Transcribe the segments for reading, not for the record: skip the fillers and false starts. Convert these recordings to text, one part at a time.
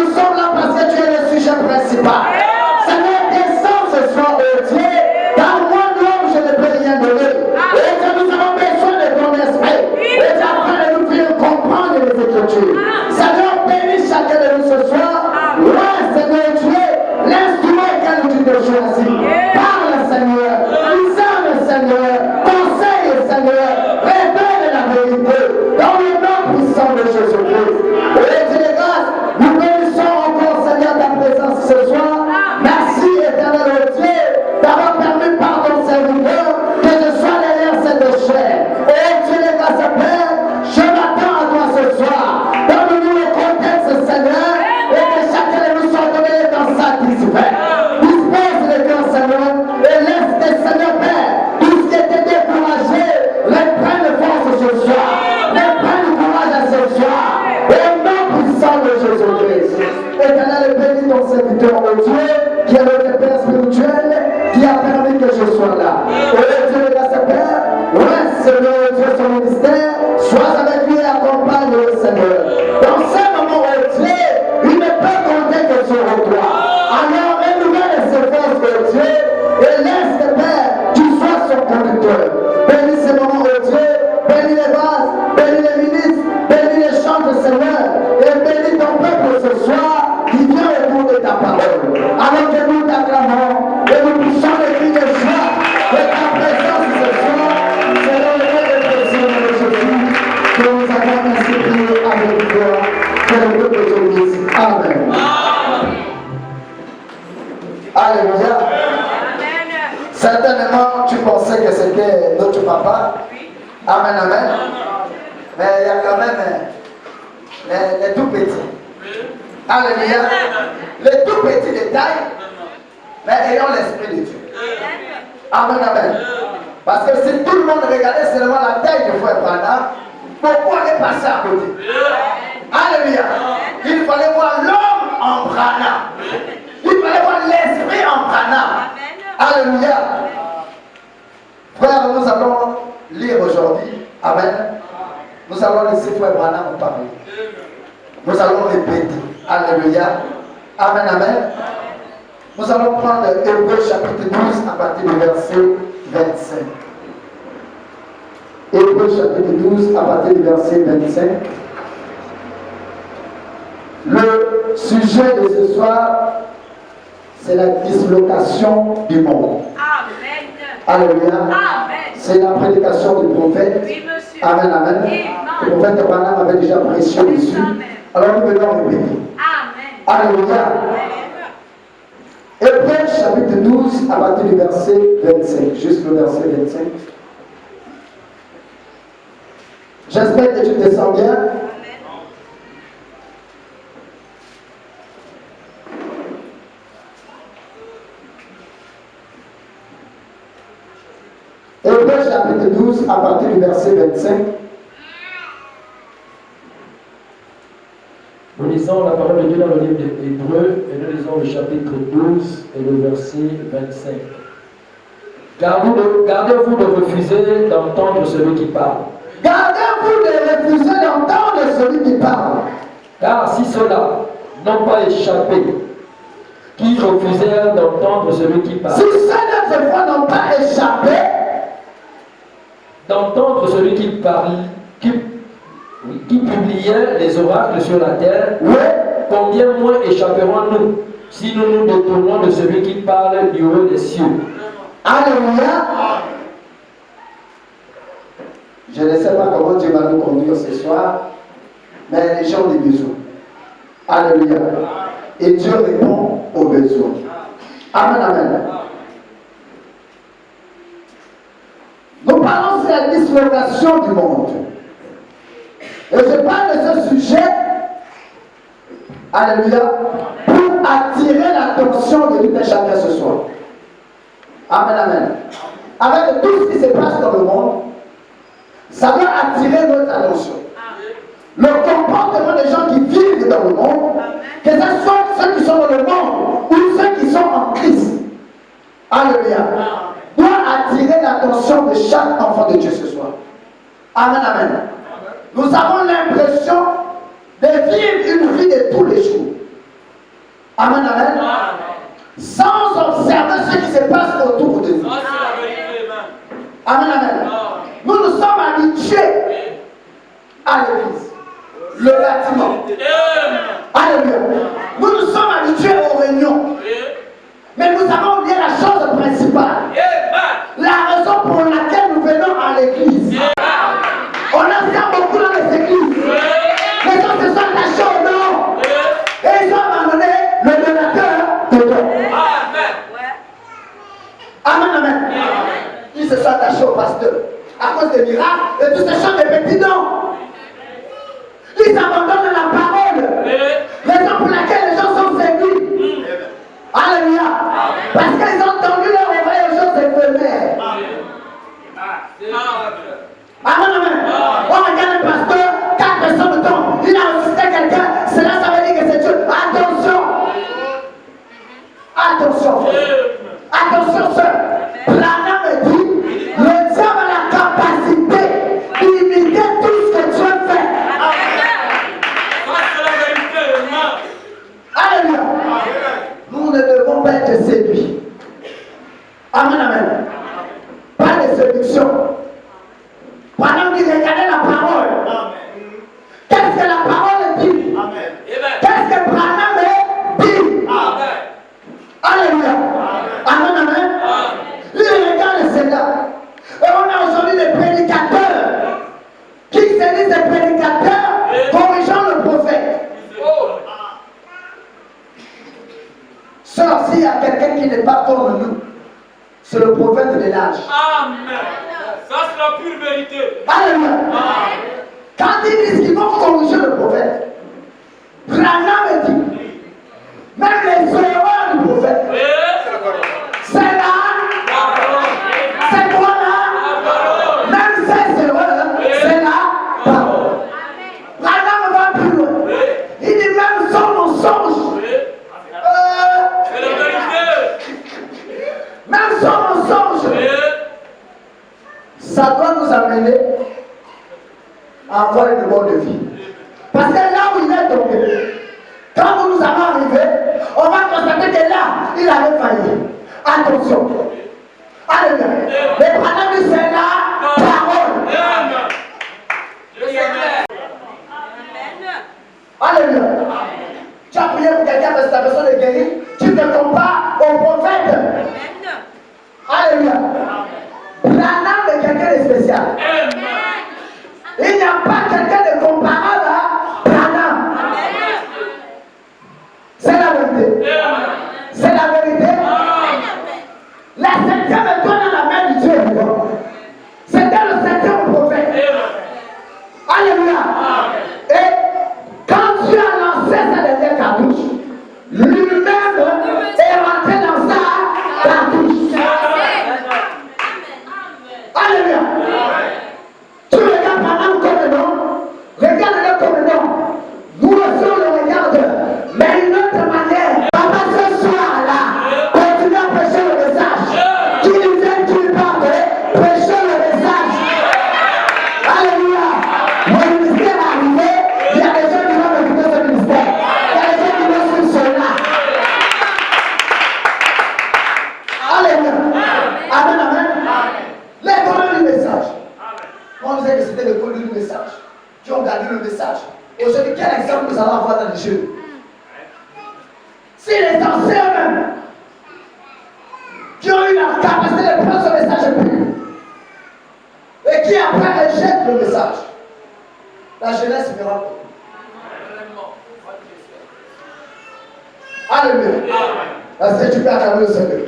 nous sommes là parce que tu es le sujet principal. Seigneur, descends ce soir, oh Dieu, car moi, l'homme, je ne peux rien donner. Et Dieu, nous avons besoin de ton esprit. Et Dieu, afin de nous faire comprendre les Écritures. Seigneur, bénis chacun de nous ce soir. Ouais, Seigneur Dieu, l'instrument que tu te choisis. Parle, Seigneur. Discerne, Seigneur. Conseille, Seigneur. Révèle la vérité. Dans le nom puissant de Jésus-Christ. Et Dieu de grâce, nous bénissons encore, Seigneur, ta présence ce soir. Merci, éternel Dieu, d'avoir permis par ton serviteur que je sois derrière cette chair. Et Dieu de grâce, Père, je m'attends à toi ce soir. Donne-nous le contexte, Seigneur, et que chacun de nous soit donné le temps satisfait. Dispose le cœur, Seigneur, et laisse tes Seigneur, Père, tout ce qui était découragé, reprenne force ce soir. Reprenne courage à ce soir. Au nom puissant de Jésus-Christ. Éternel, bénis ton serviteur, oh Dieu, qui est notre Père spirituel, qui a permis que je sois là. Oh Dieu, de grâce, Père, ouais, Seigneur, Dieu, son ministère, sois avec lui et accompagne-le, Seigneur. Dans ce moment, oh Dieu, il ne peut compter que sur toi. Alors, renouvelle ses forces, oh Dieu, et laisse, Père, tu sois son conducteur. Bénis ce moment, oh Dieu, bénis les vases, bénis les ministres, bénis les chants de Seigneur, et bénis ton peuple ce soir qui vient au bout de ta parole. Alors que nous t'acclamons et nous poussons les cris de joie de ta présence ce soir, selon le nom de Jésus de Jésus, que nous avons ainsi prié avec toi, que le peuple te dise Amen. Alléluia. Certainement, tu pensais que c'était notre papa. Amen, amen. Mais il y a quand même les tout petits. Alléluia. Les tout petits détails, mais ayant l'esprit de Dieu. Amen, amen. Parce que si tout le monde regardait seulement la taille de frère Branham, pourquoi aller passer à côté? Alléluia. Il fallait voir l'homme en Branham. Il fallait voir l'esprit en Branham. Alléluia. Frère, nous allons lire aujourd'hui. Amen. Nous allons laisser frère Branham parler. Nous allons répéter. Alléluia. Amen, amen. Nous allons prendre Hébreux chapitre 12 à partir du verset 25. Hébreux chapitre 12 à partir du verset 25. Le sujet de ce soir, c'est la dislocation du monde. Amen. Alléluia. Amen. C'est la prédication du prophète. Oui, monsieur. Amen, amen. Le prophète Branham avait déjà prêché dessus. Alors nous venons répéter. Amen. Alléluia. Hébreux chapitre 12 à partir du verset 25. Juste le verset 25. J'espère que tu te sens bien. Hébreux chapitre 12 à partir du verset 25. Nous lisons la parole de Dieu dans le livre d'Hébreux et nous lisons le chapitre 12 et le verset 25. Gardez-vous de refuser d'entendre celui qui parle. Gardez-vous de refuser d'entendre celui qui parle. Car si ceux-là n'ont pas échappé, qui refusèrent d'entendre celui qui parle. Si ces fois n'ont pas échappé, d'entendre celui qui parle, qui publiait les oracles sur la terre, oui, combien moins échapperons-nous si nous nous détournons de celui qui parle du haut des cieux. Alléluia. Je ne sais pas comment Dieu va nous conduire ce soir, mais les gens ont des besoins. Alléluia. Et Dieu répond aux besoins. Amen, amen. Nous parlons de la dislocation du monde. Et je parle de ce sujet, alléluia, pour attirer l'attention de tout un chacun ce soir. Amen, amen. Avec tout ce qui se passe dans le monde, ça doit attirer notre attention. Le comportement des gens qui vivent dans le monde, que ce soit ceux qui sont dans le monde ou ceux qui sont en Christ, alléluia, doit attirer l'attention de chaque enfant de Dieu ce soir. Amen, amen. Nous avons l'impression de vivre une vie de tous les jours. Amen, amen. Sans observer ce qui se passe autour de nous. Amen, amen. Nous nous sommes habitués à l'église, le bâtiment. Alléluia. Nous nous sommes habitués aux réunions. Mais nous avons oublié la chose principale. La raison pour laquelle nous venons à l'église. On enseigne beaucoup dans les églises. Les gens se sont attachés au nom. Et ils ont abandonné le donateur de don. Amen, amen. Ils se sont attachés au pasteur à cause des miracles et tous ces choses de petits dons. Ils abandonnent la parole. Raison pour laquelle les gens sont séduits. Alléluia. Parce qu'ils ont tendu leur oreille aux choses éphémères. Amen, amen. On regarde le pasteur, 4 personnes de temps. Il a ressuscité quelqu'un. Cela, ça veut dire que c'est Dieu. Attention. Attention. Attention, sœur. Branham me dit, le diable a la capacité d'imiter tout ce que Dieu fait. Alléluia. Nous ne devons pas être séduits. Amen, amen. Pas de séduction. Branham dit, regardez la parole. Qu'est-ce que la parole dit? Qu'est-ce que Branham dit? Alléluia. Amen, amen. Il regarde cela. Et on a aujourd'hui des prédicateurs qui se disent des prédicateurs corrigeant le prophète. Sœur, s'il y a quelqu'un qui n'est pas comme nous, c'est le prophète de l'âge. Amen. Ça, c'est la pure vérité. Alléluia. Quand ils disent qu'ils vont corriger le prophète, Branham dit, même les erreurs du prophète, c'est là, c'est quoi là, même ces erreurs, c'est la parole. Branham va plus loin. Il dit même son mensonge. C'est la vérité. Même son mensonge. Ça doit nous amener à avoir une bonne vie. Parce que là où il est tombé, quand nous nous avons arrivé, on va constater que là, il avait failli. Attention. Alléluia. Les Branham dit c'est la parole. Alléluia. Tu as prié pour quelqu'un parce que ta personne est guérie. Tu te compares au prophète. Alléluia. Branham est quelqu'un de spécial. Il n'y a pas quelqu'un de comparable à Branham. C'est la vérité. C'est la vérité. La septième étoile dans la main du Dieu. C'était le septième prophète. Alléluia. Et quand Dieu a lancé sa dernière cartouche, lui-même est rentré dans sa cartouche. Alléluia. Tu regardes Branham comme un homme, regarde-le comme un homme. Nous aussi on le regarde, mais d'une autre manière. Papa, ce soir-là, continue à prêcher le message. Qu'il vienne, qu'il parte, prêcher le message. Alléluia. Mon ministère est arrivé, il y a des gens qui vont m'écouter ce ministère. Il y a des gens qui vont suivre cela. Alléluia. Amen, amen. Les donneurs du message. On disait que c'était les donneurs du message qui ont gardé le message. Aujourd'hui, quel exemple nous allons avoir dans les jeux? Si les anciens eux-mêmes qui ont eu la capacité de prendre ce message pur et qui après rejettent le message, la jeunesse verra. Alléluia. Est-ce que tu peux acclamer le Seigneur?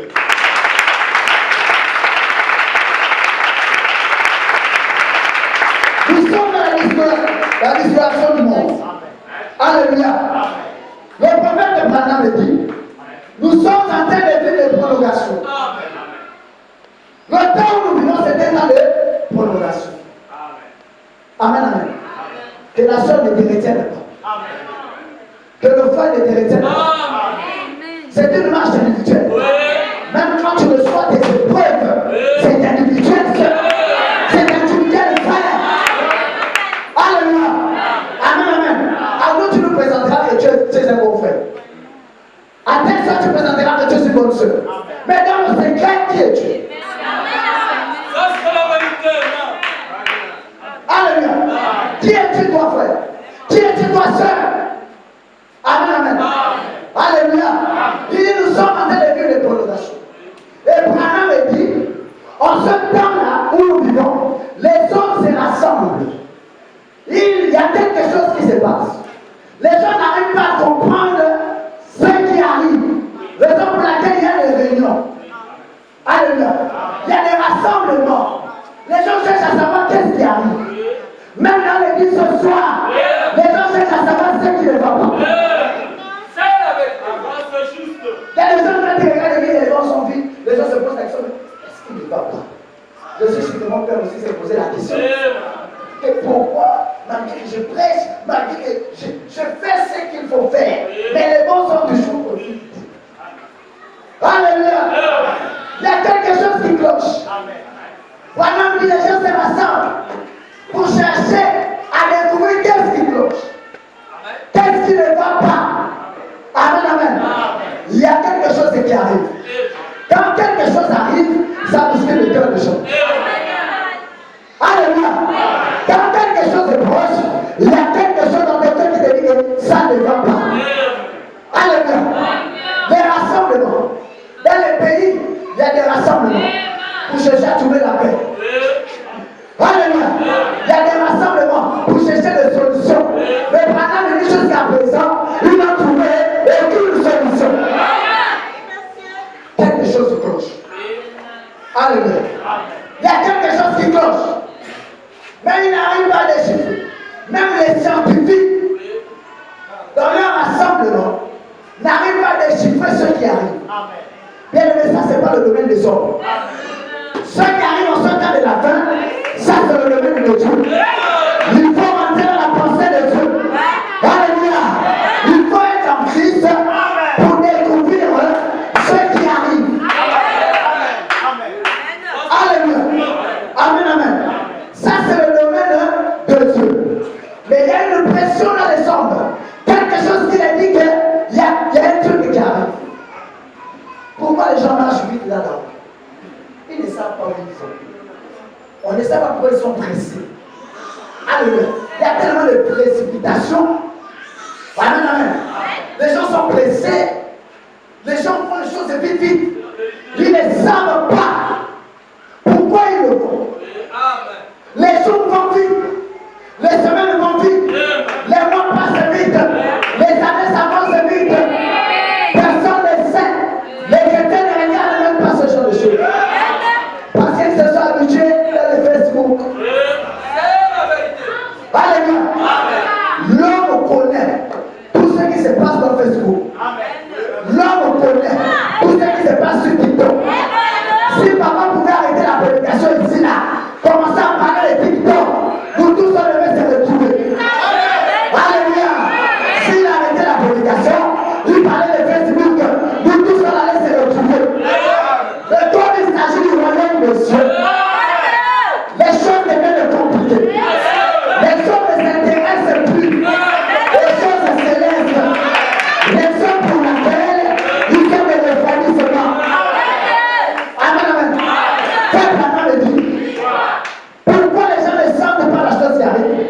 Nous sommes dans la disparition du monde. Alléluia. Le prophète de Branham dit, nous sommes en train de vivre des prolongations. Le temps où nous vivons, c'était dans les prolongations. Amen, amen. Que la soeur ne te retienne pas. Que le frère ne te retienne pas. C'est une marche individuelle. Même quand tu reçois tes épreuves, c'est individuel. C'est individuel, frère. Alléluia. Amen, amen. Alors tu nous présenteras que tu es un bon frère. soeur. Mais dans le secret, qui es Dieu? Ça, c'est la vérité. Alléluia. Qui es-tu, toi, frère? Qui es-tu, toi, soeur? Amen, amen. Alléluia. Il dit, nous sommes en train de vivre des prolongations. Et Branham dit, en ce temps-là où nous vivons, les hommes se rassemblent. Il y a quelque chose qui se passe. Les gens n'arrivent pas à comprendre ce qui arrive. Raison pour laquelle il y a des réunions. Alléluia. Il y a des rassemblements. Les gens cherchent à savoir qu'est-ce qui arrive. Même dans l'église ce soir, les gens cherchent à savoir ce qui ne va pas. C'est la vérité. C'est juste. Il y a des gens qui regardent l'église, les gens sont vides. Les gens se posent la question, mais est-ce qu'il ne va pas? Je suis sûr que mon père aussi s'est posé la question. Et pourquoi, malgré que je prêche, malgré que je fais ce qu'il faut faire, mais les bons sont toujours vides. Alléluia. Il y a quelque chose qui cloche. Pendant que les gens se rassemblent pour chercher à découvrir qu'est-ce qui cloche. Qu'est-ce qui ne va pas. Amen, amen. Il y a quelque chose qui arrive. Quand quelque chose arrive, ça bouscule le cœur des gens. Alléluia. Quand quelque chose est proche, il y a quelque chose dans le cœur qui te dit que ça ne va pas. Alléluia. Les rassemblements. Dans les pays, il y a des rassemblements pour chercher à trouver la paix. Alléluia. Il y a des rassemblements pour chercher des solutions. Mais pendant les choses jusqu'à présent, il n'a trouvé aucune solution. Quelque chose cloche. Alléluia. Il y a quelque chose qui cloche. Mais il n'arrive pas à déchiffrer. Même les scientifiques, dans leur rassemblement, n'arrivent pas à déchiffrer ce qui arrive. Bien aimé, ça c'est pas le domaine des hommes. Ce qui arrive en ce temps de la fin, ça c'est le domaine de Dieu. Il faut rentrer dans la pensée de Dieu. Alléluia. Il faut être en Christ pour découvrir ce qui arrive. Alléluia. Amen, amen. Ça c'est le domaine de Dieu. Mais il y a une pression dans les hommes. Quelque chose qui leur dit qu'il y a un truc qui arrive. Pourquoi les gens marchent vite là-dedans? Ils ne savent pas où ils sont. On ne sait pas pourquoi ils sont pressés. Alléluia. Il y a tellement de précipitation. Amen, amen. Les gens sont pressés. Les gens font les choses vite, vite. Ils ne savent pas pourquoi ils le font. Les jours vont vite. Les semaines vont vite. Les mois passent vite. Les années s'avancent vite. Personne ne sait. Les chrétiens ne regardent même pas ce genre de choses. Parce qu'ils se sont habitués dans le Facebook. Alléluia. L'homme connaît tout ce qui se passe dans Facebook. L'homme connaît tout ce qui se passe sur TikTok. Si papa pouvait arrêter la prédication ici là, commencer à parler de TikTok, nous tous on devait se retrouver. Alléluia. S'il arrêtait la prédication, il parlait de Facebook, nous tous on allait se retrouver. Mais comme il s'agit du royaume de Dieu, les choses deviennent compliquées. Les choses ne s'intéressent plus aux choses célestes. Les choses pour laquelle ils sont des refroidissements. Amen, amen. Peuple Abraham me dit, pourquoi les gens ne sentent pas la chose qui arrive?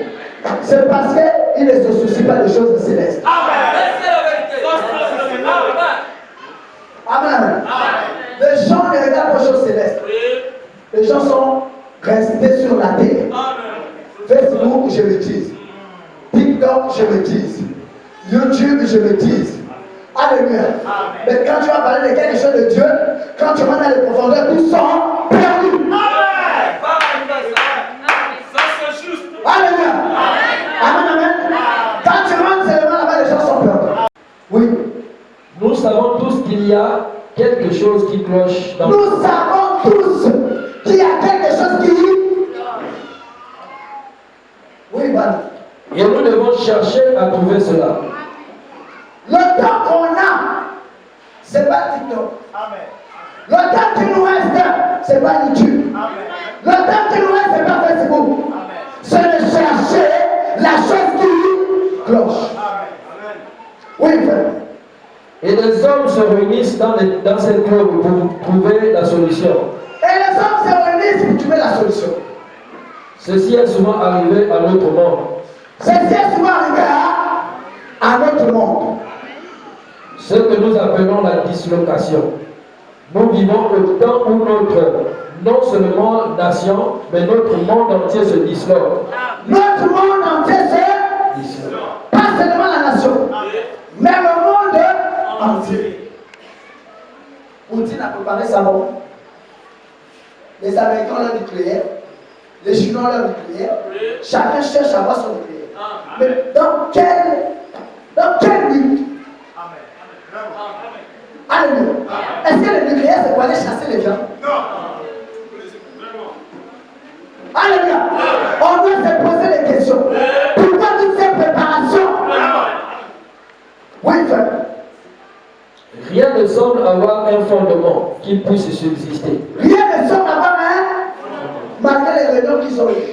C'est parce qu'ils ne se soucient pas des choses célestes. Amen, amen. Les gens ne regardent pas aux choses célestes. Les gens sont restés sur la terre. Facebook, je l'utilise. TikTok, je l'utilise. YouTube, je l'utilise. Alléluia. Mais quand tu vas parler de quelque chose de Dieu, quand tu vas dans les profondeurs, tous sont perdus. Alléluia. Amen, amen. Quand tu rentres seulement là-bas, les gens sont perdus. Oui. Nous savons tous qu'il y a quelque chose qui cloche dans Nous savons tous qu'il y a quelque chose qui... Oui, voilà. Et nous devons chercher à trouver cela. Le temps qu'on a, c'est pas TikTok. Le temps qui nous reste, c'est pas YouTube. Le temps qui nous reste, c'est pas Facebook. C'est de chercher la chose qui cloche. Oui, frère. Et les hommes se réunissent dans ces clubs pour trouver la solution. Et les hommes se réunissent pour trouver la solution. Ceci est souvent arrivé à notre monde. Ceci est souvent arrivé à notre monde. Ce que nous appelons la dislocation. Nous vivons au temps où notre, non seulement nation, mais notre monde entier se disloque. Notre monde entier se disloque. Pas seulement la nation, mais le monde entier. Poutine a préparé ça bon. Les Américains ont leur nucléaire, les Chinois ont leur nucléaire. Chacun cherche à avoir son nucléaire. Mais dans quel but? Alléluia. Est-ce que le nucléaire c'est pour aller chasser les gens? Non. Alléluia. On doit se poser des questions. Pourquoi toutes ces préparations? Oui, frère. Rien ne semble avoir un fondement qui puisse subsister. Rien ne semble avoir un, malgré les réunions qui sont eues.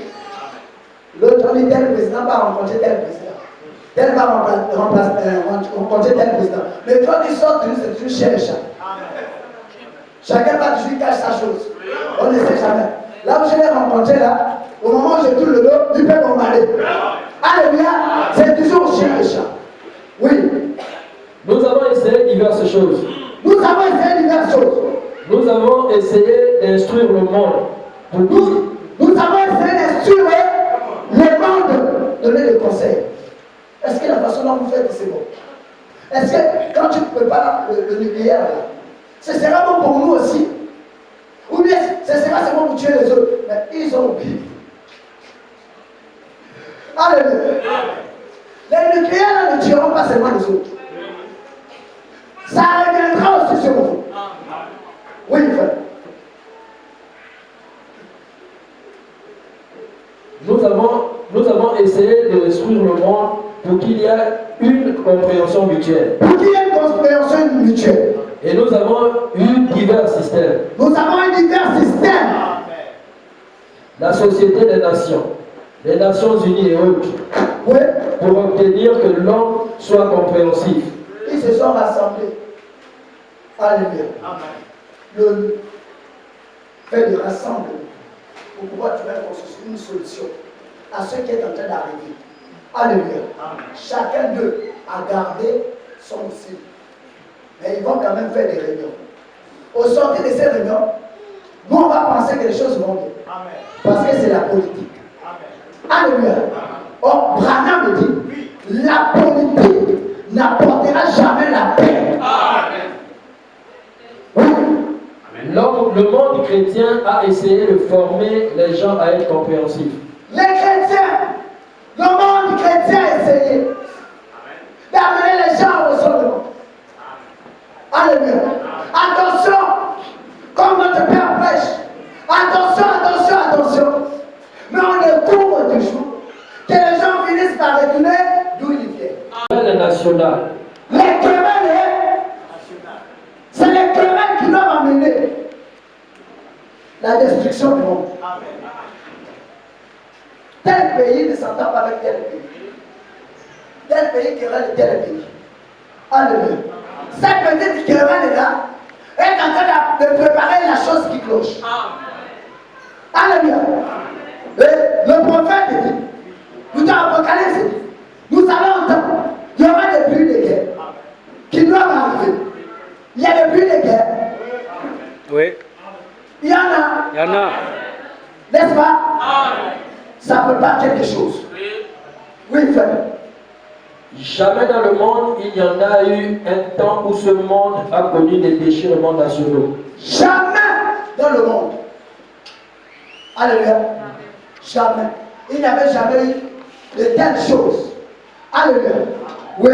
L'autre dit tel président va rencontrer tel président. Tel va rencontrer tel président. Mais quand ils sortent, c'est toujours cher et chat. Chacun va toujours cacher sa chose. On ne sait jamais. Là où je l'ai rencontré, là, au moment où je tourne le dos, il peut m'emballer. Alléluia, c'est toujours cher et chat. Oui. Nous avons essayé diverses choses. Nous avons essayé diverses choses. Nous avons essayé d'instruire le monde. Nous avons essayé d'instruire le monde, donner des conseils. Est-ce que la façon dont vous faites, c'est bon? Est-ce que quand tu prépares le nucléaire, ce sera bon pour nous aussi? Ou bien ce sera seulement pour tuer les autres? Mais ils ont oublié. Alléluia. Les nucléaires ne tueront pas seulement les autres. Ça reviendra aussi sur vous. Oui, frère. Nous avons essayé de instruire le monde pour qu'il y ait une compréhension mutuelle. Pour qu'il y ait une compréhension mutuelle. Et nous avons eu divers systèmes. Nous avons eu divers systèmes. La Société des Nations, les Nations Unies et autres, oui, pour obtenir que l'homme soit compréhensif. Ils se sont rassemblés. Alléluia. Le fait de rassembler pour pouvoir trouver une solution à ce qui est en train d'arriver. Alléluia. Chacun d'eux a gardé son cible. Mais ils vont quand même faire des réunions. Au sortir de ces réunions, nous on va penser que les choses vont bien. Parce que c'est la politique. Alléluia. Or, Branham me dit, la politique n'apportera jamais la paix. Oui. Le monde chrétien a essayé de former les gens à être compréhensifs. Les chrétiens, le monde chrétien a essayé d'amener les gens au raisonnement. Alléluia. Attention, comme notre Père prêche. Attention, attention, attention. Mais on découvre toujours que les gens finissent par retourner d'où ils viennent. Les nationales. Les querelles, c'est les querelles qui doivent amener la destruction du monde. Tel pays ne s'entend pas avec tel pays. Tel pays querelle tel pays. Alléluia. Cette petite querelle-là est en train de préparer la chose qui cloche. Alléluia. Et le prophète dit, dans l'Apocalypse, nous allons entendre, il y aura des bruits de guerre qui doivent arriver. Il y a des bruits de guerre. Oui. Il y en a. Il y en a. N'est-ce pas? Ça prépare quelque chose. Oui, frère. Jamais dans le monde il y en a eu un temps où ce monde a connu des déchirements nationaux. Jamais dans le monde. Alléluia. Jamais. Il n'y avait jamais eu de telles choses. Alléluia. Oui.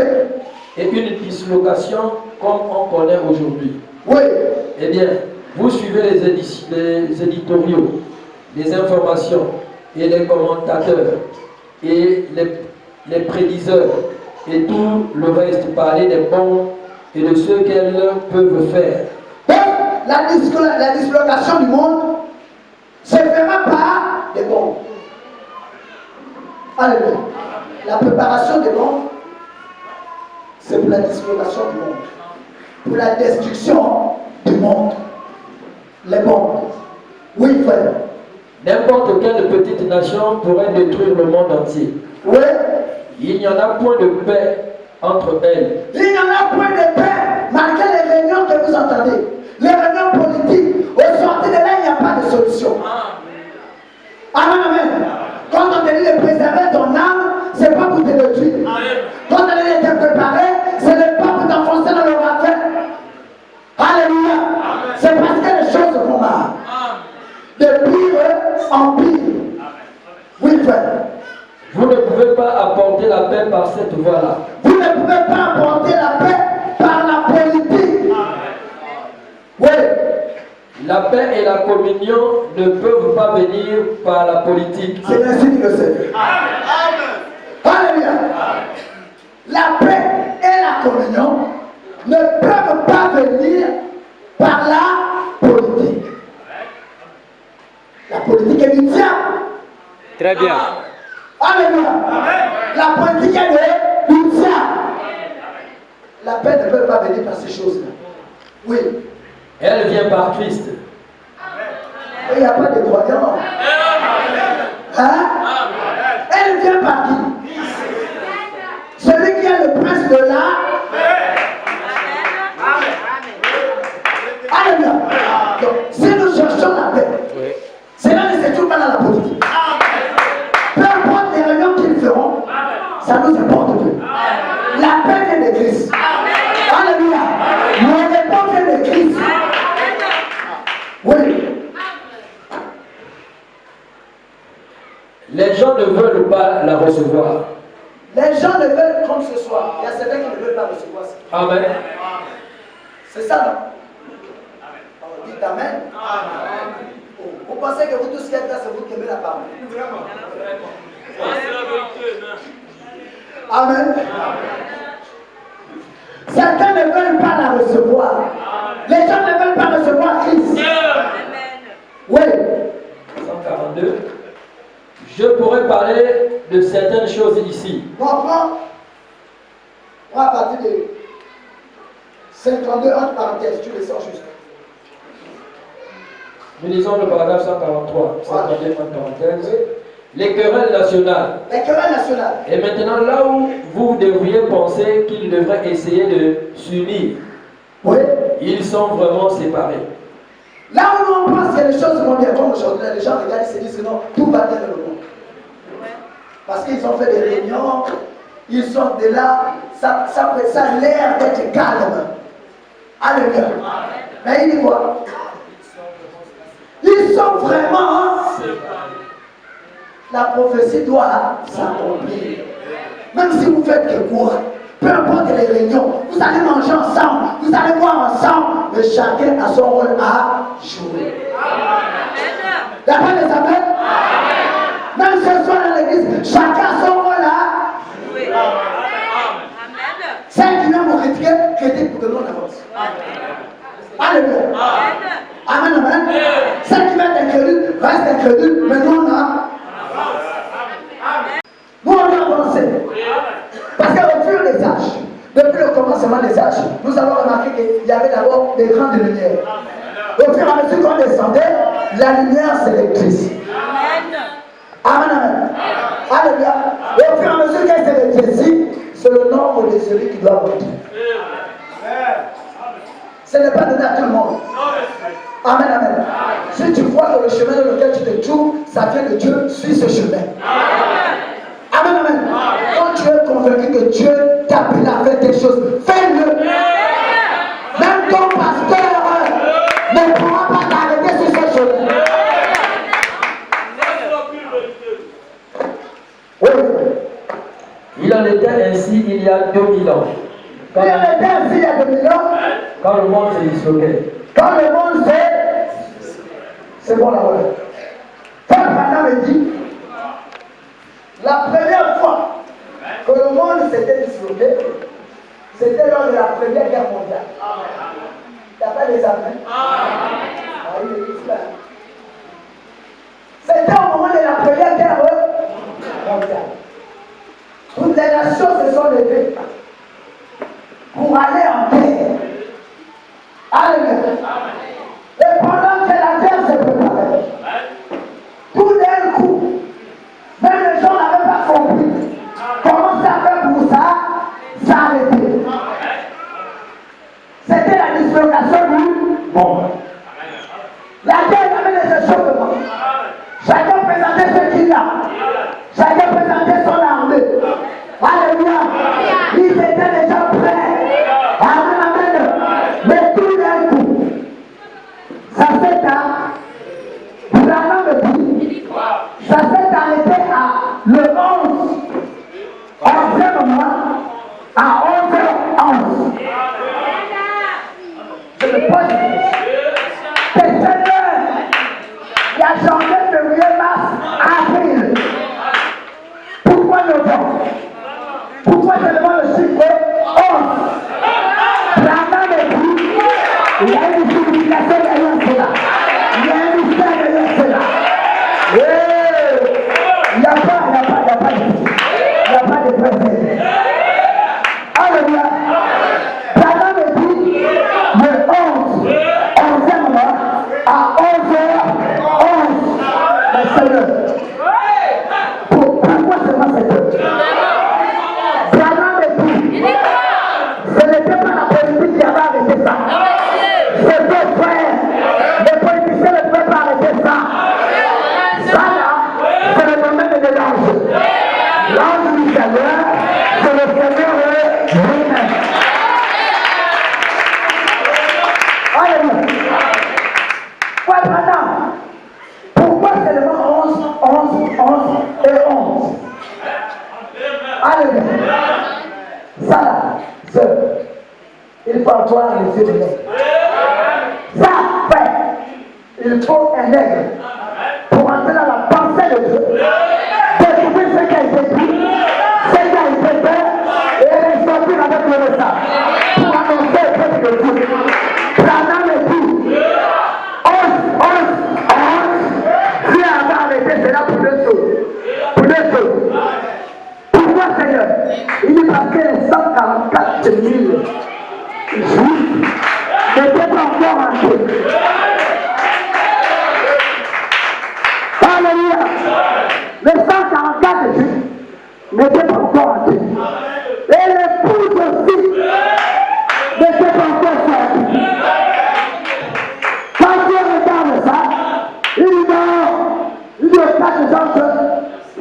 Et une dislocation comme on connaît aujourd'hui. Oui. Eh bien, vous suivez les éditoriaux, les informations et les commentateurs et les prédiseurs et tout le reste, parler des bons et de ce qu'elles peuvent faire. Donc, la dislocation du monde se fera par des bombes. Alléluia. La préparation des bombes, c'est pour la dislocation du monde. pour la destruction du monde. Les bombes. Oui, frère. N'importe quelle petite nation pourrait détruire le monde entier. Oui. Il n'y en a point de paix entre elles. Il n'y en a point de paix, malgré les réunions que vous entendez. Les réunions politiques. Au sortir de là, il n'y a pas de solution. Amen, amen. Quand on te dit de préserver ton âme, ce n'est pas pour te détruire. Quand on te dit de te préparer, ce n'est pas pour t'enfoncer dans le ravin. Alléluia. C'est parce que les choses vont mal. De pire en pire. Oui, frère. Vous ne pouvez pas apporter la paix par cette voie-là. Vous ne pouvez pas apporter la paix par la politique. Oui. La paix et la communion ne peuvent pas venir par la politique. C'est ainsi que c'est. Alléluia. La paix et la communion ne peuvent pas venir par la politique. La politique est du diable. Très bien. Alléluia. La politique est du diable. La paix ne peut pas venir par ces choses-là. Oui. Elle vient par Christ. Il n'y a pas de croyants. Hein? Elle vient par qui? Celui qui est le prince de l'art. Alléluia. Donc, si nous cherchons la paix, cela ne se trouve pas dans la politique. Peu importe les réunions qu'ils feront, ça nous importe peu. La paix vient de Christ. Alléluia. Le repos vient de Christ. Oui. Les gens ne veulent pas la recevoir. Les gens ne veulent comme ce soir. Il y a certains qui ne veulent pas recevoir ça. Amen. C'est ça, non? On dit Amen. Oh, vous pensez que vous tous qui êtes là, c'est vous qui aimez la parole. Amen. Certains ne veulent pas la recevoir. Les gens ne veulent pas recevoir Christ. Oui. 142. Je pourrais parler de certaines choses ici. On prend à partir de 52 entre parenthèses, tu le sens juste. Nous lisons le paragraphe 143, 52 entre parenthèses. Les querelles nationales. Les querelles nationales. Et maintenant, là où vous devriez penser qu'ils devraient essayer de s'unir, Oui. ils sont vraiment séparés. Là où on pense que les choses vont bien, comme aujourd'hui, les gens regardent et se disent que non, tout va bien dans le monde. Parce qu'ils ont fait des réunions, ils sont de là, ça a l'air d'être calme. Alléluia. Mais ils disent quoi? Ils sont vraiment. La prophétie doit s'accomplir. Même si vous faites que quoi, peu importe les réunions, vous allez manger ensemble, vous allez boire ensemble, mais chacun a son rôle à jouer. D'après les amen? Même ce soir dans l'église, chacun a son rôle à jouer. Celle qui vient vous critiquer, critique pour que nous on avance. Alléluia. Amen, amen. Celle qui va être incrédule, reste incrédule, mais nous on a. Nous on a avancé. Parce qu'au fur des âges, depuis le commencement des âges, nous avons remarqué qu'il y avait d'abord des grandes lumières. Au fur et à mesure qu'on descendait, la lumière c'est le Christ. Amen, amen. Alléluia. Et au fur et à mesure qu'elle s'est rétrécie, c'est le nombre de celui qui doit monter. Ce n'est pas donné à tout le monde. Amen, amen. Si tu vois que le chemin dans lequel tu te trouves, ça vient de Dieu, suis ce chemin. Amen, amen. Quand tu es convaincu que Dieu t'a appelé à faire quelque chose, fais-le. Même ton pasteur ne pourra pas t'arrêter sur ce chemin. Oui. Il en était ainsi il y a 2000 ans. Il en était ainsi il y a 2000 ans. Quand le monde se disloquait. Quand le monde c'est bon la voilà. Frère Branham me dit, la première fois que le monde s'était disloqué, c'était lors de la Première Guerre mondiale. Il n'y a pas des amens. Ah, il est là. C'était au moment de la Première Guerre mondiale. Toutes les nations se sont levées pour aller en guerre eu bon. La terre amène les échauffements. Chacun présentait ce qu'il a. Chacun présentait son armée. Alléluia. Ils étaient déjà prêts. Amen, amen. Mais tout d'un coup, ça s'est ça s'est arrêté à le 11. 11e mois, à 11h11. Je me pose. C'est Seigneur. Il y a janvier, février, mars, avril. Pourquoi le vent? Pourquoi seulement le chiffre 11? Branham est dit, il y a une signification derrière cela. Il y a un mystère derrière cela. Il n'y a pas de président. Alléluia. Branham est dit, le 11e mois, à 11h11. Mais Seigneur, pourquoi seulement cette heure? Branham est dit, ce n'était pas la politique qui avait arrêté ça. C'était frère. Les politiciens ne pouvaient pas arrêter ça. Ça là, c'est le domaine de l'ange. L'ange du Seigneur, c'est le Seigneur lui-même. Alléluia. Ouais, madame, pourquoi seulement 11 et 11? Alléluia. Ça là, il faut avoir les yeux de l'aigle. Ça, fait, il faut un aigle pour entrer dans la pensée de Dieu. Découvrir ce qui a été dit, ce qui a été fait, et ressortir avec le message pour annoncer le peuple de Dieu. Branham est dit, 11. Dieu avait arrêté cela pour deux choses. Pourquoi, Seigneur? Il dit parce que les 144 000 Juifs n'étaient pas encore entrés. Alléluia. Les 144 Juifs n'étaient pas encore entrés. Et l'épouse aussi n'était pas encore sortie. Quand Dieu regarde ça, il dit non. Il dit aux 4 gens,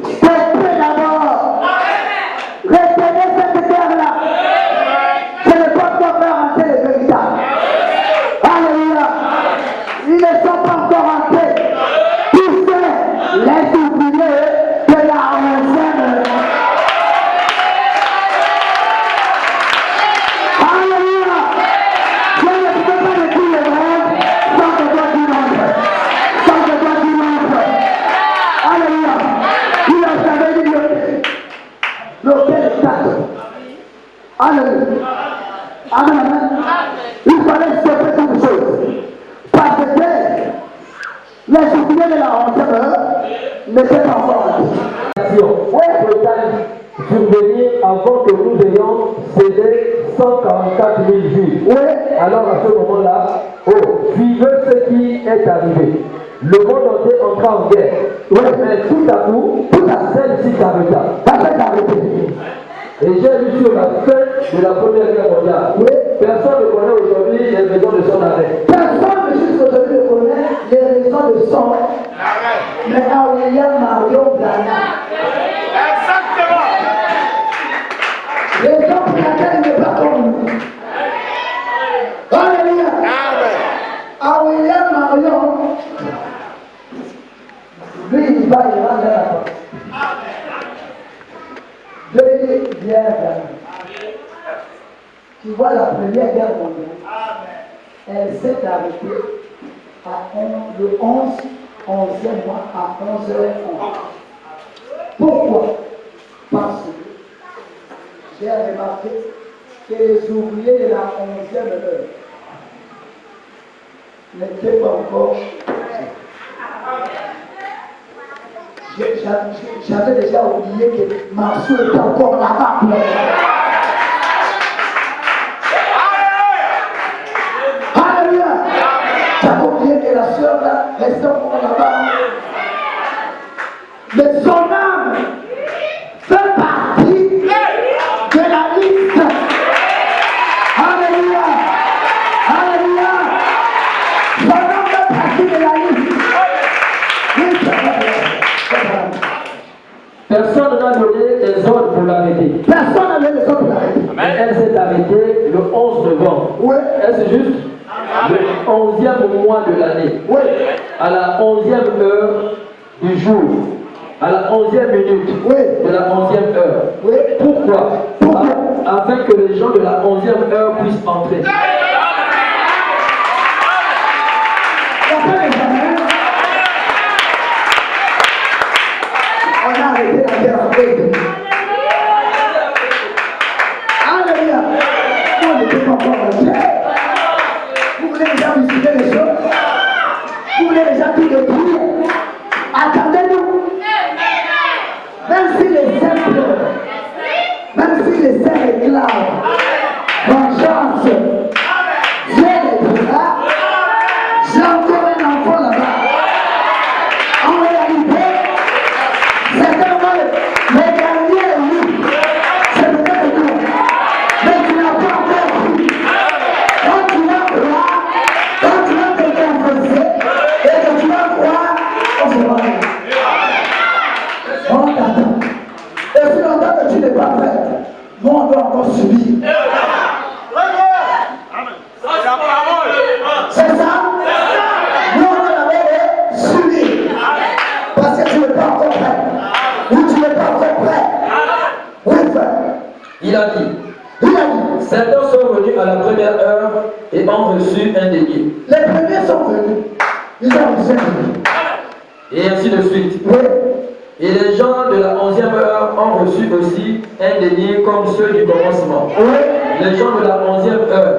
stoppez d'abord. Retenez cette terre-là. Je ne peux pas faire entrer les véritables. Alléluia. Ils ne sont pas encore entrés. Tous ceux, les oubliés de la 11e. Alléluia. Je ne peux pas le dire le monde sans que toi tu rentres. Sans que toi tu rentres. Alléluia. Il a savait dire l'hôtel est 4. Alléluia. Amen, amen. Il fallait stopper toute chose. Parce que les oubliés de la 11e heure n'étaient pas encore entrés. Totale survenir avant que nous ayons cédé 144 000 juifs. Oui. Alors à ce moment-là, suivez ce qui est arrivé. Le monde entier entra en guerre. Oui. Mais tout à coup, celle-ci s'arrêta. Ça s'est arrêté. Et j'ai lu sur la fin de la Première Guerre mondiale. Oui. Personne ne connaît aujourd'hui les raisons de son arrêt. Personne jusqu'aujourd'hui ne connaît les raisons de son arrêt. Mais William Marion Branham. Exactement. Les gens pour lesquels il n'est pas comme nous. Alléluia. William Marion, lui il va y rendre la porte. Deux guerres. Tu vois la Première Guerre mondiale, elle s'est arrêtée le 11e mois à 11h11. Pourquoi? Parce que j'ai remarqué que les ouvriers de la 11e heure n'étaient pas encore. J'avais déjà oublié que Marceau était encore là-bas. Alléluia. J'avais oublié que la soeur là restait encore là-bas. Mais son âme fait partie de la liste. Alléluia. Alléluia. Personne n'a donné des ordres pour l'arrêter. Personne n'a donné les ordres pour l'arrêter. Et elle s'est arrêtée le 11 novembre. Oui. Est-ce juste le 11e mois de l'année? Oui. À la 11e heure du jour. À la 11e minute Oui. de la 11e heure. Oui. Pourquoi? Afin que les gens de la 11e heure puissent entrer. Il n'y a pas de jamais. On a arrêté la guerre en fait. Alléluia. On n'était pas encore rentré. Vous voulez déjà visiter les choses? Vous voulez déjà tout détruire? Attendez-nous. Même si les simples, même si les saints réclament vengeance, Dieu les dira. J'ai encore un enfant là-bas. En réalité, certainement les derniers, oui, c'est peut-être nous. Mais tu n'as pas encore cru. Quand tu vas croire, quand tu vas te confesser et que tu vas croire, on se va. On t'attend. Et si longtemps que tu n'es pas prêt, nous on doit encore subir. C'est ça? Nous on doit d'abord subir. Parce que tu n'es pas encore prêt. Ou tu n'es pas encore prêt. Oui, frère. Il a dit, Il a dit, certains sont venus à la première heure et ont reçu un denier. les premiers sont venus. Ils ont reçu un denier. Et ainsi de suite. Oui. Et les gens de la 11e heure ont reçu aussi un denier comme ceux du commencement. Oui. Les gens de la 11e heure.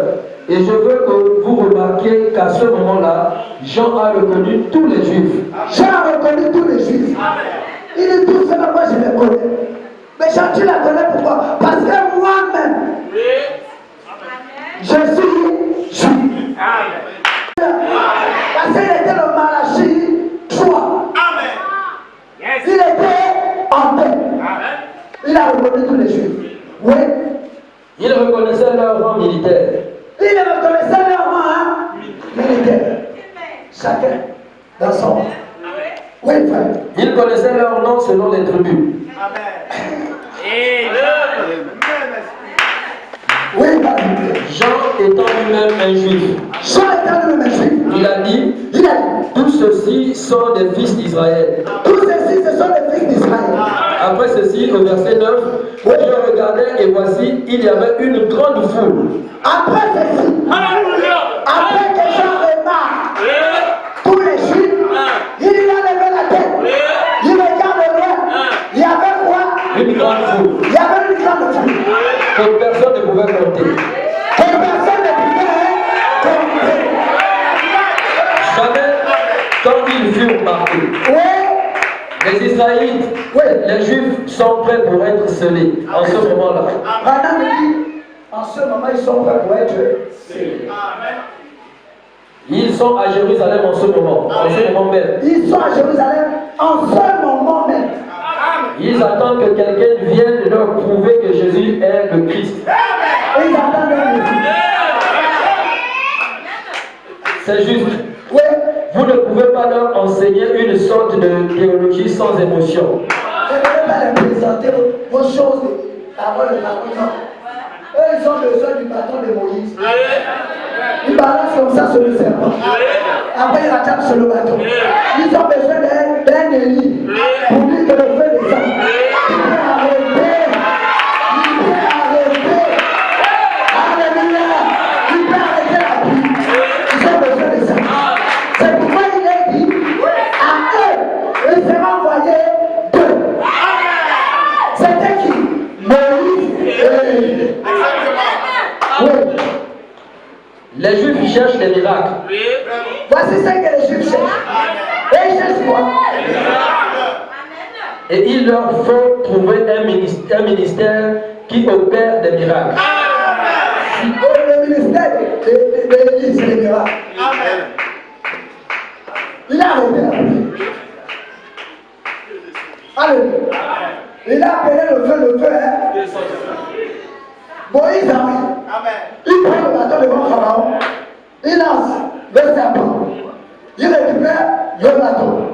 Et je veux que vous remarquiez qu'à ce moment-là, Jean a reconnu tous les Juifs. Jean a reconnu tous les Juifs. Il dit tout cela, moi je les connais. Mais Jean, tu la connais pourquoi? Parce que moi-même, je suis juif. Parce qu'il était le Malachie 3. Il était en paix. Il a reconnu tous les Juifs. Oui. Ils reconnaissaient leur rang militaire. Il reconnaissait leur rang militaire. Chacun dans son rang. Oui, frère. Ils connaissaient leur nom selon les tribus. Oui, frère. Jean étant lui-même un juif, Jean étant le même juif. il a dit, tous ceux-ci sont des fils d'Israël. Tous ceux-ci, ce sont les fils d'Israël. Après ceci, au verset 9, je regardais et voici, il y avait une grande foule. Après ceci, après que Jean remarque tous les juifs, il a levé la tête. Il regarde loin. Il y avait quoi? Une grande foule Il y avait une grande foule. que personne ne pouvait compter. Que personne ne pouvait compter. Jamais, quand ils furent marqués, Oui, les Israélites, les Juifs sont prêts pour être scellés en ce moment-là. Madame dit, en ce moment, ils sont prêts pour être scellés. Ils sont à Jérusalem en ce moment même. Ils sont à Jérusalem en ce moment même. Ils attendent que quelqu'un vienne leur prouver que Jésus est le Christ. Ils attendent leur Jésus. C'est juste. Oui, Vous ne pouvez pas leur enseigner une sorte de théologie sans émotion. je ne vais pas les présenter vos choses, paroles de bâton. Non. Eux, ils ont besoin du bâton de Moïse. Ils balancent comme ça sur le serpent. Après, ils rattrapent sur le bâton. Ils ont besoin d'un Élie pour dire que le feu descend. Il peut arrêter. Il peut arrêter. Alléluia. Il peut arrêter la pluie. Ils ont besoin de ça. C'est pourquoi il est dit à eux, il sera envoyé deux. C'était qui? Moïse et Élie. Oui. Les Juifs cherchent des miracles. Voici ce que les Juifs cherchent. Et ils cherchent quoi? Et il leur faut trouver un ministère qui opère des miracles. Le ministère d'Élie, c'est les miracles. Il a arrêté la pluie. Alléluia. Il a appelé le feu, hein? Moïse arrive. Il prend le bâton devant Pharaon. Il lance le serpent. Il récupère le bâton.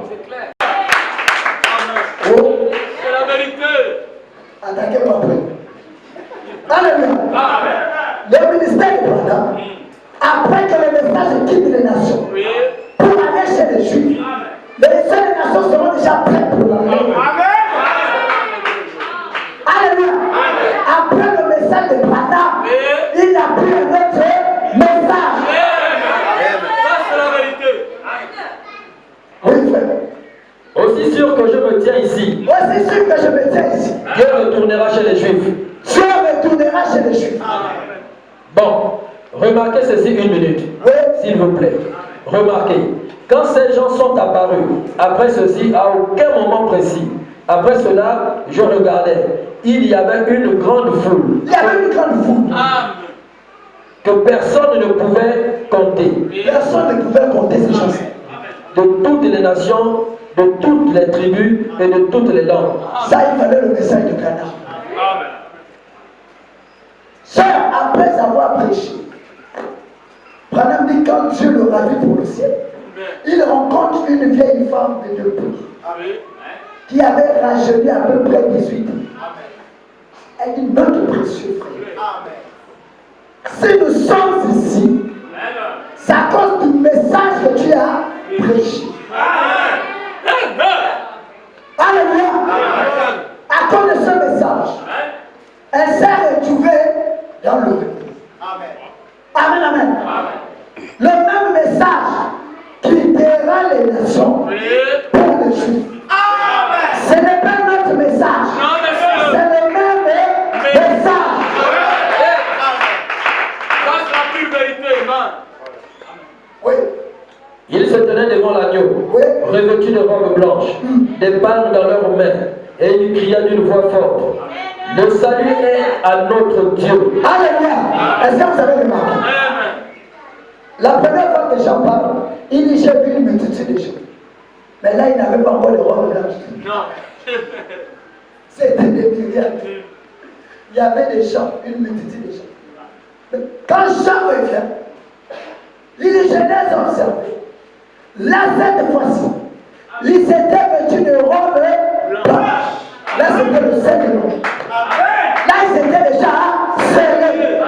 C'est la vérité. après que le message quitte les nations, pour aller chez les Juifs, les nations seront déjà prêtes pour l'amener. Alléluia. Après le message de Branham, il a pris un autre message. Ça, c'est la vérité. Oui, frère. Aussi sûr que je me tiens ici, Aussi sûr que je me tiens ici, Dieu retournera chez les Juifs. Dieu retournera chez les Juifs. Bon, remarquez ceci une minute, Oui. s'il vous plaît. Remarquez, quand ces gens sont apparus, après ceci, à aucun moment précis, après cela, je regardais, il y avait une grande foule. Il y avait une grande foule. Que personne ne pouvait compter. Personne ne pouvait compter ces choses. De toutes les nations, de toutes les tribus et de toutes les langues. Ça, il fallait le message de Branham. Sœur, après avoir prêché, Branham dit quand Dieu l'aura vu pour le ciel, il rencontre une vieille femme de debout qui avait rajeuni à peu près 18 ans. Elle dit notre précieux frère. Si nous sommes ici, c'est à cause du message que tu as prêché. Alléluia. À cause de ce message, elle s'est retrouvée dans le repos. Amen, amen. Le même message qui guérira les nations pour les Juifs. Ce n'est pas notre message. C'est le même message. Oui. Ils se tenaient devant l'agneau, Oui. revêtus de robes blanches, des palmes dans leurs mains, et il cria d'une voix forte, le salut est à notre Dieu. Alléluia. Est-ce que vous avez remarqué? La première fois que j'en parle, il dit j'ai vu une multitude de gens. Mais là, il n'avait pas encore les robes blanches. C'était des milliards. Il y avait des gens, une multitude de gens. Mais quand Jean revient, il dit je l'ai observé. Là, cette fois-ci, il s'était vêtu de robe blanche. Là, c'était le Seigneur. Là, ils étaient déjà scellés.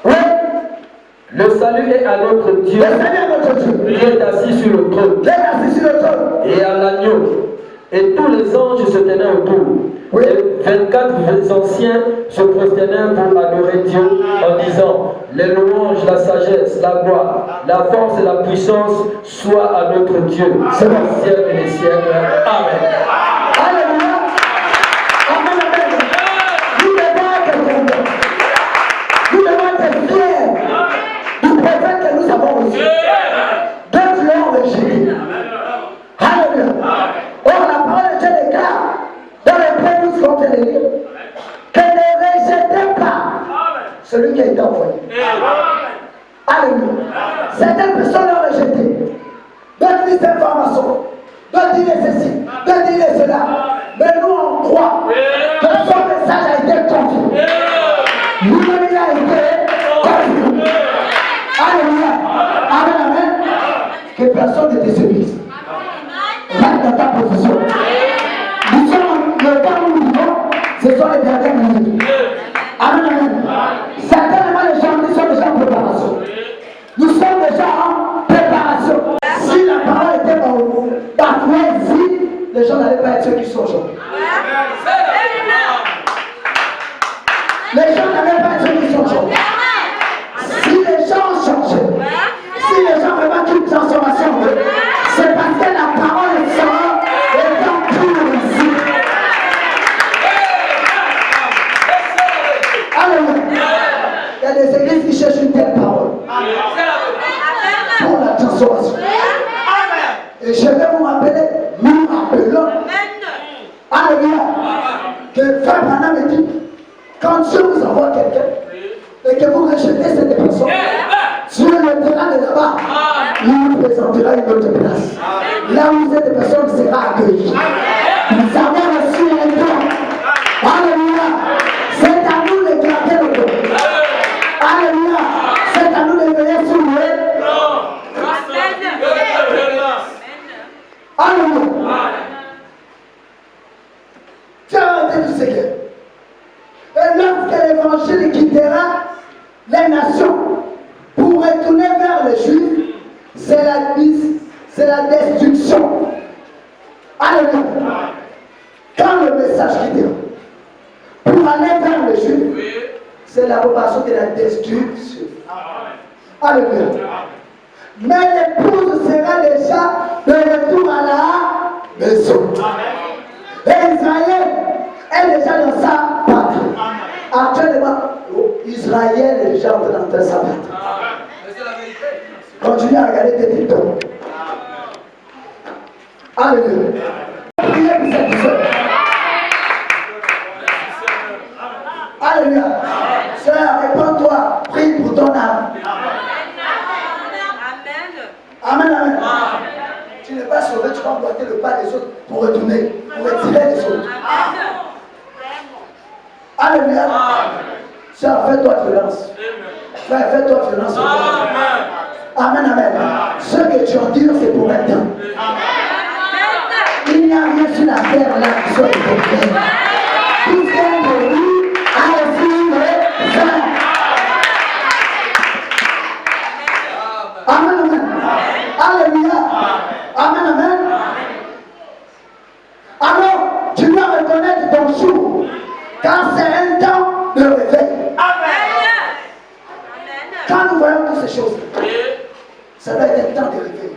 Oui. Le salut est à notre Dieu, Le Seigneur est notre Dieu. qui est assis sur le trône, Il est assis sur le trône. et à l'agneau. Et tous les anges se tenaient autour. Oui. Et 24 anciens se prosternaient pour adorer Dieu en disant, les louanges, la sagesse, la gloire, la force et la puissance soient à notre Dieu, c'est le siècle et les siècles. Amen. Alléluia. Amen, amen. Nous devons être contents. Nous devons être fiers du prophète que nous avons reçu. D'autres l'ont rejeté. Alléluia. Or, la parole de Dieu déclare dans les prémices contre les livres que ne rejetez pas celui qui a été envoyé. Alléluia. Certaines personnes l'ont rejeté. D'autres disent c'est formation. D'autres disent ceci. D'autres disent cela. Mais nous, on croit que son message a été confirmé. Lui-même, il a été confirmé. Alléluia. Amen, amen. Que personne ne te séduise. Reste dans ta position. Nous sommes le temps où nous vivons, ce sont les dernières minutes. Amen, amen. Certainement, les gens qui sont déjà en préparation. Nous sommes déjà en préparation. Si la parole était parfois ici, les gens n'allaient pas être ceux qui sont aujourd'hui. Les gens n'allaient pas être ceux qui sont aujourd'hui. Si les gens ont changé, si les gens vraiment une transformation, c'est parce que la parole est en cours ici. Alléluia. Il y a des églises qui cherchent une telle parole pour la transformation. Et je vais vous rappeler, nous rappelons, alléluia, que Frère Branham me dit, quand Dieu vous envoie quelqu'un et que vous rejetez cette personne, Dieu le dira de là-bas, il vous présentera une autre place. Là où cette personne sera accueillie. Nous avons reçu un don. Alléluia. C'est à nous de garder le don. Alléluia. C'est à nous de veiller sur le. Alléluia. Tu as entendu du Seigneur. Et lorsque l'évangile quittera les nations, jadis, c'est la destruction. Alléluia. Quand le message qui dit pour aller vers le Juif, c'est l'approbation de la destruction. Alléluia. Mais l'épouse sera déjà de retour à la maison. Et Israël est déjà dans sa patrie. Actuellement, Israël est déjà dans sa patrie. Continue à regarder tes TikTok. Alléluia. Priez pour cette soeur. Alléluia. Sœur, réponds-toi. Prie pour ton âme. Amen, amen. Tu n'es pas sauvé, tu vas emboîter le pas des autres pour retourner, pour retirer les autres. Alléluia. Sœur, fais-toi violence. Frère, fais-toi violence. Amen, amen. Ce que tu endures, c'est pour un temps. Il n'y a rien sur la terre là qui soit éternel. Tout ce qu'elle me dit a aussi le fin. Amen, amen. Alléluia. Amen, amen. Alors, tu dois reconnaître ton jour, car c'est un temps de réveil. Quand nous voyons toutes ces choses, ça doit être un temps de réveil.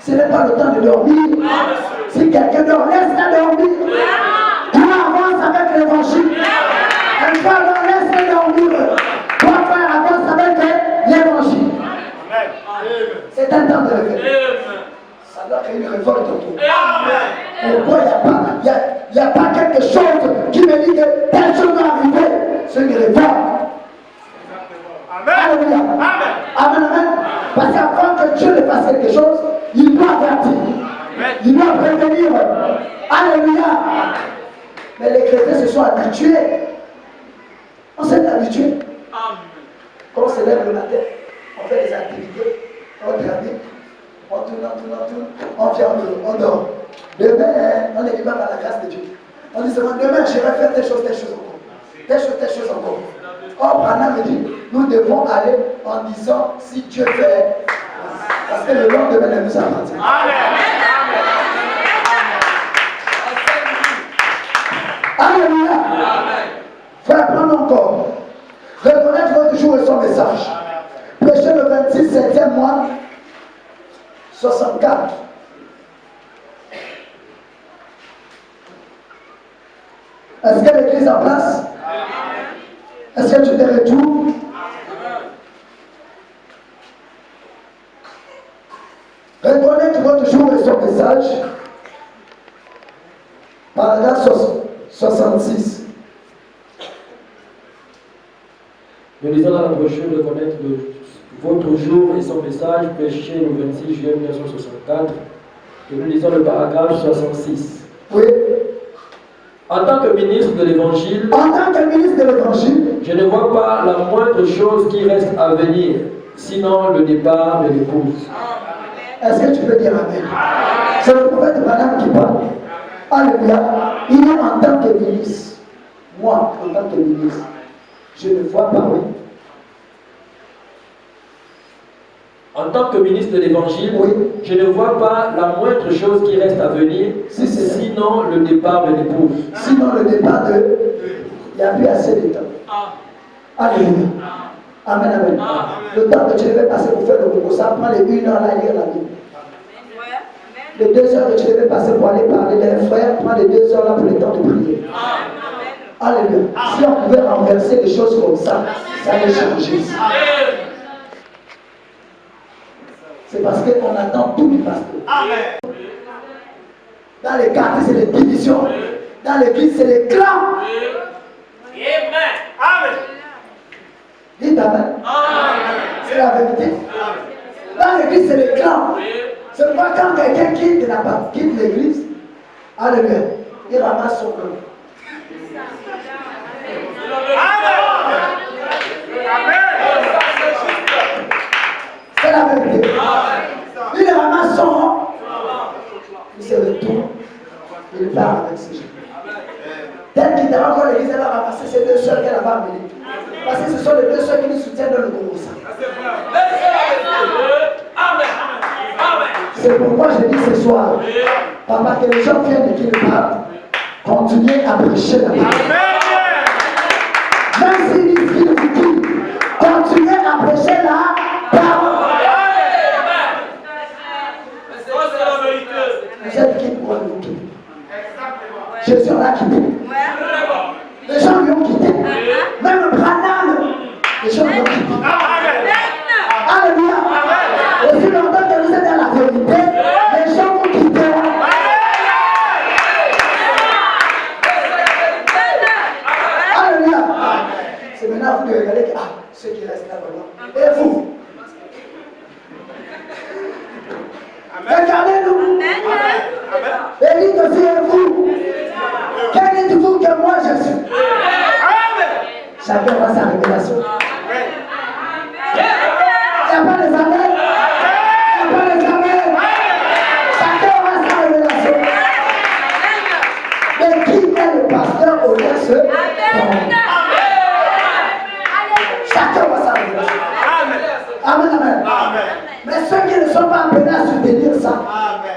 Ce n'est pas le temps de dormir. Si quelqu'un dort, laisse-le dormir. Tu avances avec l'évangile. Un frère, laisse-le dormir. Toi, frère, avance avec l'évangile. C'est un temps de réveil. Ça doit créer une révolte en toi. Pourquoi il n'y a pas quelque chose qui me dit que telle chose doit arriver? C'est une révolte. Alléluia. Amen, amen. Parce qu'avant que Dieu ne fasse quelque chose, il doit avertir. Il doit prévenir. Alléluia. Mais les chrétiens se sont habitués. On s'est habitués. Quand on se lève le matin, on fait des activités, on travaille, on tourne, on vient, on dort. Demain, on est libre par la grâce de Dieu. On dit seulement, demain, je vais faire telle chose encore. Telle chose encore. Or, Branham me dit, nous devons aller en disant si Dieu fait. Parce que le lendemain ne nous appartient. Alléluia. Frère, prends encore. Reconnaître votre jour et son message. Prêchez le 26 7e mois 64. Est-ce que l'église est en place? Est-ce que tu te retournes? Reconnaître votre jour et son message. Paragraphe 66. Nous lisons dans la brochure Reconnaître votre jour et son message, prêché le 26 juillet 1964. Et nous lisons le paragraphe 66. Oui. En tant que ministre de l'Évangile, je ne vois pas la moindre chose qui reste à venir, sinon le départ de l'épouse. Est-ce que tu peux dire Amen? C'est le prophète Branham qui parle. Alléluia. Il est en tant que ministre. Moi, en tant que ministre, je ne vois pas, oui. En tant que ministre de l'Évangile, oui, je ne vois pas la moindre chose qui reste à venir, sinon le départ de l'épouse. Sinon le départ de... Il n'y a plus assez de temps. Alléluia. Amen, amen. Le temps que tu devais passer pour faire le Congo, ça prend les 1 heure à lire la Bible. Les 2 heures que tu devais passer pour aller parler des frères, prends les 2 heures là pour le temps de prier. Alléluia. Si on pouvait renverser les choses comme ça allait changer. C'est parce qu'on attend tout du pasteur. Amen. Dans les quartiers, c'est les divisions. Dans l'église, c'est les clans. Amen. Dites Amen. C'est la vérité. Dans l'église, c'est les clans. C'est pourquoi quand quelqu'un quitte l'église, alléluia, il ramasse son clan. C'est la vérité. Il ramasse son, il se retourne, il part avec ses gens. Tel qu'il était encore l'église, elle va ramasser ces 2 soeurs qu'elle a amenées. Parce que ce sont les 2 soeurs qui nous soutiennent dans le Congo. Amen. C'est pourquoi je dis ce soir, papa, que les gens viennent et qu'ils partent, continuez à prêcher la parole. Même s'ils disent qu'ils vous quittent, continuez à prêcher la parole. Vous êtes qui pour nous quitter? Jésus en a quitté. Les gens lui ont quitté. Même Branham, les gens lui ont quitté. Alléluia. Aussi longtemps que vous êtes dans la vérité, les gens vous quitteront. Alléluia. C'est maintenant vous de regarder que ceux qui restent là-bas. Et vous? Regardez-nous. Et dites aussi et vous. Quel êtes-vous que moi je suis? Chacun voit sa révélation. Il n'y a pas les amens. Il n'y a pas les amens. Chacun voit sa révélation. Mais qui est le pasteur au lieu de ce? Chacun voit sa révélation. Amen, amen. Mais ceux qui ne sont pas appelés à soutenir ça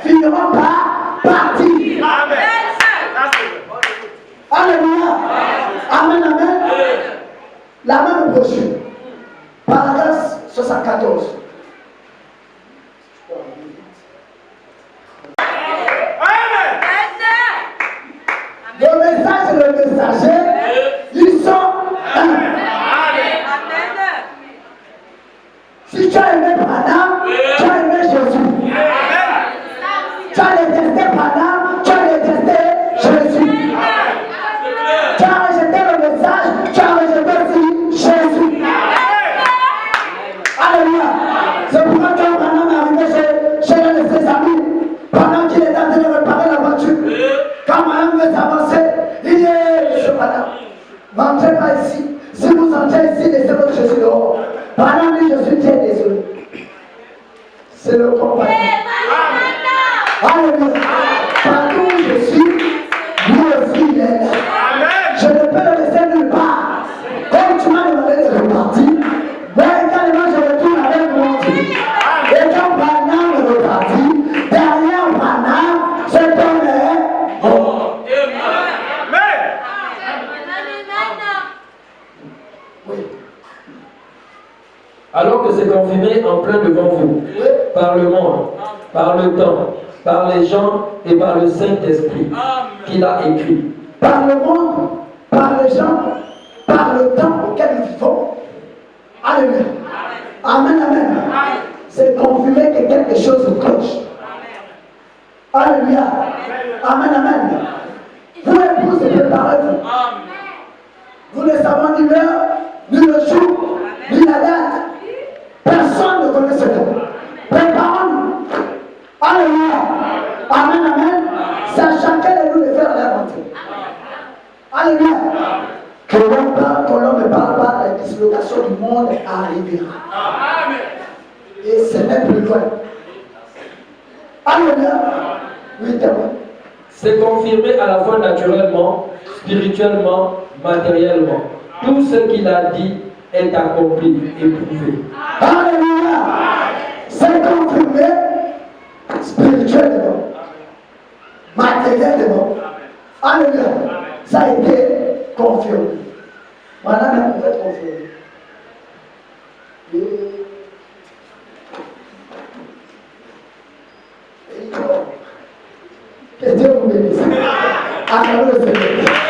finiront par partir. Alléluia. Amen, amen. La même brochure. Paragraphe 74. Le message et le messager, ils sont un. Si tu as aimé Branham, tu as aimé Jésus. Tu as détesté Branham, tu as détesté Jésus. Tu as rejeté le message, tu as rejeté aussi Jésus. Alléluia. C'est pourquoi quand Branham est arrivé chez l'un de ses amis, pendant qu'il était en train de réparer la voiture, quand Branham veut s'avancer, il dit, monsieur Branham, n'entrez pas ici. Si vous entrez ici, laissez votre Jésus dehors. Branham dit, je suis très désolé. C'est le compagnon. Alléluia. Partout où je suis, lui aussi il est là. Je ne peux le laisser nulle part. Comme tu m'as demandé de repartir, moi également je retourne avec mon Dieu. Et quand Branham repartit, derrière Branham, c'est ton est mort. Oui. Alors que c'est confirmé en plein devant vous, par le monde, par le temps, par les gens et par le Saint-Esprit qu'il a écrit. Par le monde, par les gens, par le temps auquel nous vivons. Alléluia. Amen, amen. C'est confirmé que quelque chose cloche. Alléluia. Amen, amen. Vous épouses, préparez-vous. Vous ne savez ni l'heure, ni le jour, ni la date. Personne ne connaît ce temps. Préparons-nous. Alléluia. Amen, amen. C'est à chacun de nous de faire l'inventaire. Alléluia. Que l'on parle, que l'on ne parle pas, la dislocation du monde arrivera. Et ce n'est plus loin. Alléluia. Oui, témoin. C'est confirmé à la fois naturellement, spirituellement, matériellement. Tout ce qu'il a dit est accompli et prouvé. Alléluia. C'est confirmé spirituellement, matériellement. Alléluia. Ça a été confirmé. Voilà, même vous êtes confirmé. Que Dieu vous bénisse. Acclamez le Seigneur.